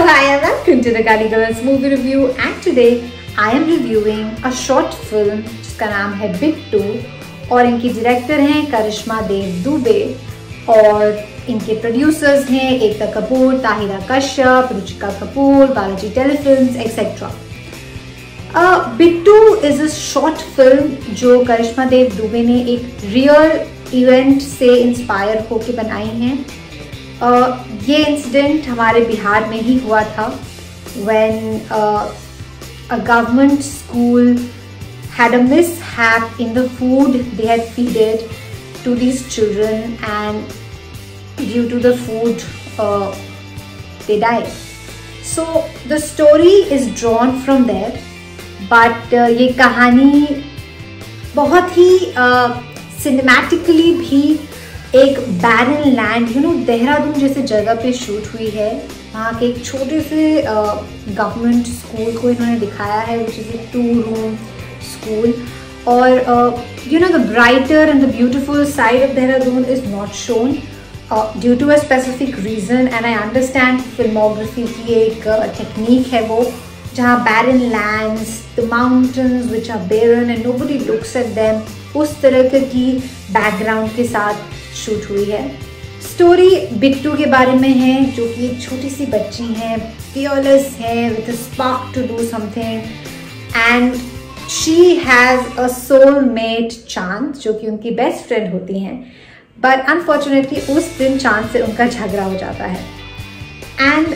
hi and welcome to the Gully Girls movie review and today I am reviewing a short film जिसका नाम है बिट्टू और इनकी director हैं करिश्मा देव दुबे और इनके प्रोड्यूसर्स हैं Ekta Kapoor, Tahira Kashyap, Ruchika Kapoor, Balaji Telefilms etcetera. Bittu is a short film जो करिश्मा देव दुबे ने एक रियल इवेंट से इंस्पायर होकर बनाई है। ये इंसिडेंट हमारे बिहार में ही हुआ था when a government school had a mishap in the food they had fed to these children and due to the food they died. So the story is drawn from there but ये कहानी बहुत ही cinematically भी एक barren land Dehradun जैसे जगह पे shoot हुई है। वहाँ के एक छोटे से गवर्नमेंट स्कूल को इन्होंने दिखाया है which is a 2-room school और the brighter and the beautiful side of Dehradun is not shown due to a specific reason and I understand filmography की एक टेक्निक है वो जहाँ barren lands the mountains which are barren and nobody looks at them उस तरह की background के साथ शूट हुई है। स्टोरी बिट्टू के बारे में है जो कि एक छोटी सी बच्ची है, फियरलेस है, with a spark to do something and she has a soulmate Chand जो कि उनकी बेस्ट फ्रेंड होती हैं बट अनफॉर्चुनेटली उस दिन चांद से उनका झगड़ा हो जाता है and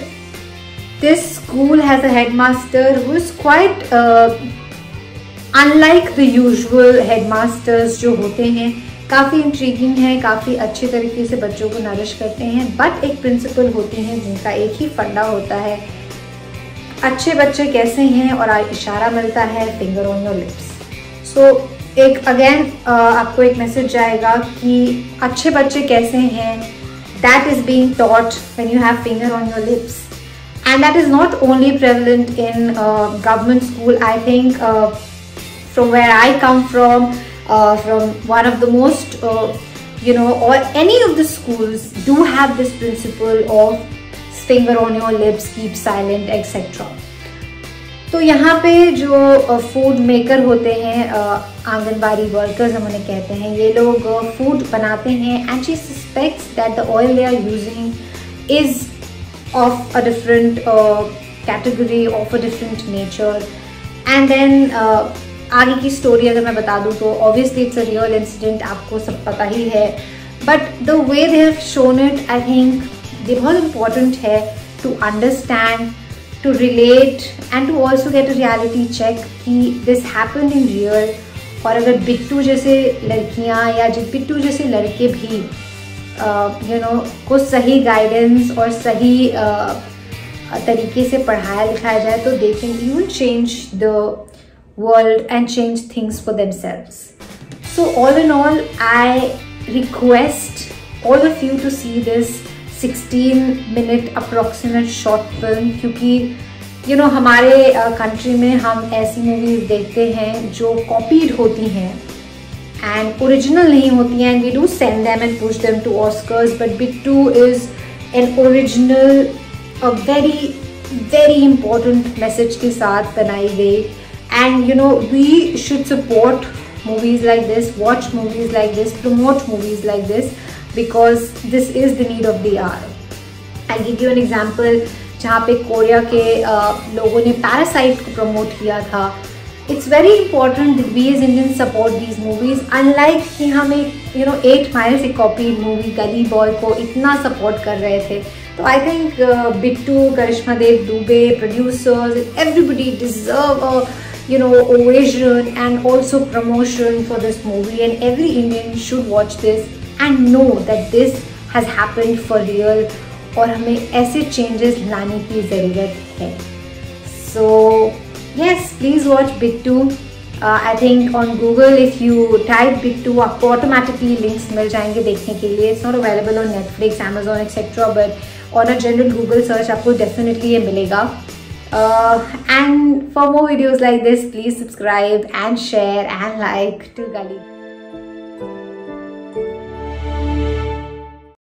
this school has a headmaster who is quite unlike the usual headmasters जो होते हैं। काफ़ी इंट्रीगिंग है, काफ़ी अच्छे तरीके से बच्चों को नरिश करते हैं बट एक प्रिंसिपल होती हैं जिनका एक ही फंडा होता है अच्छे बच्चे कैसे हैं और इशारा मिलता है फिंगर ऑन योर लिप्स। सो एक अगेन आपको एक मैसेज जाएगा कि अच्छे बच्चे कैसे हैं that is being taught when you have finger on your lips and that is not only prevalent in government school. I think from where I come from one of the most or any of the schools do have this principle of finger on your lips, keep silent etc. तो यहाँ पे जो food maker होते हैं anganwadi workers हम उन्हें कहते हैं, ये लोग फूड बनाते हैं and she suspects that the oil they are using is of a different category, of a different nature and then आगे की स्टोरी अगर मैं बता दूँ तो obviously it's a real incident, आपको सब पता ही है but the way they have shown it I think ये बहुत इम्पॉर्टेंट है to understand, to relate and to also get a reality check कि दिस हैपन इन रियल। और अगर बिट्टू जैसे लड़कियाँ या बिट्टू जैसे लड़के भी को सही गाइडेंस और सही तरीके से पढ़ाया लिखाया जाए तो they can even change the world and change things for themselves. So all in all, I request all of you to see this 16-minute approximate short film क्योंकि हमारे कंट्री में हम ऐसी मूवीज देखते हैं जो कॉपीड होती हैं एंड ओरिजिनल नहीं होती हैं and we do send them and push them to Oscars but Bittu is an original a very very important message के साथ बनाई गई। And we should support movies like this, watch movies like this, promote movies like this because this is the need of the hour. I'll give you an example जहाँ पे Korea के लोगों ने parasite को प्रमोट किया था। It's very important that we as Indians support these movies unlike कि हम एक 8 Mile से copied movie गली बॉय को इतना सपोर्ट कर रहे थे। तो I think Bittu, Karishma Dev Dubey, producers, everybody deserve a ovation and also promotion for this movie and every Indian should watch this and know that this has happened for real और हमें ऐसे changes लाने की ज़रूरत है। So yes, please watch Bittu. I think on Google if you type Bittu आपको automatically links मिल जाएंगे देखने के लिए। It's not available on Netflix, Amazon etc. but on a general Google search आपको definitely ये मिलेगा। And for more videos like this, please subscribe and share and like to Gully.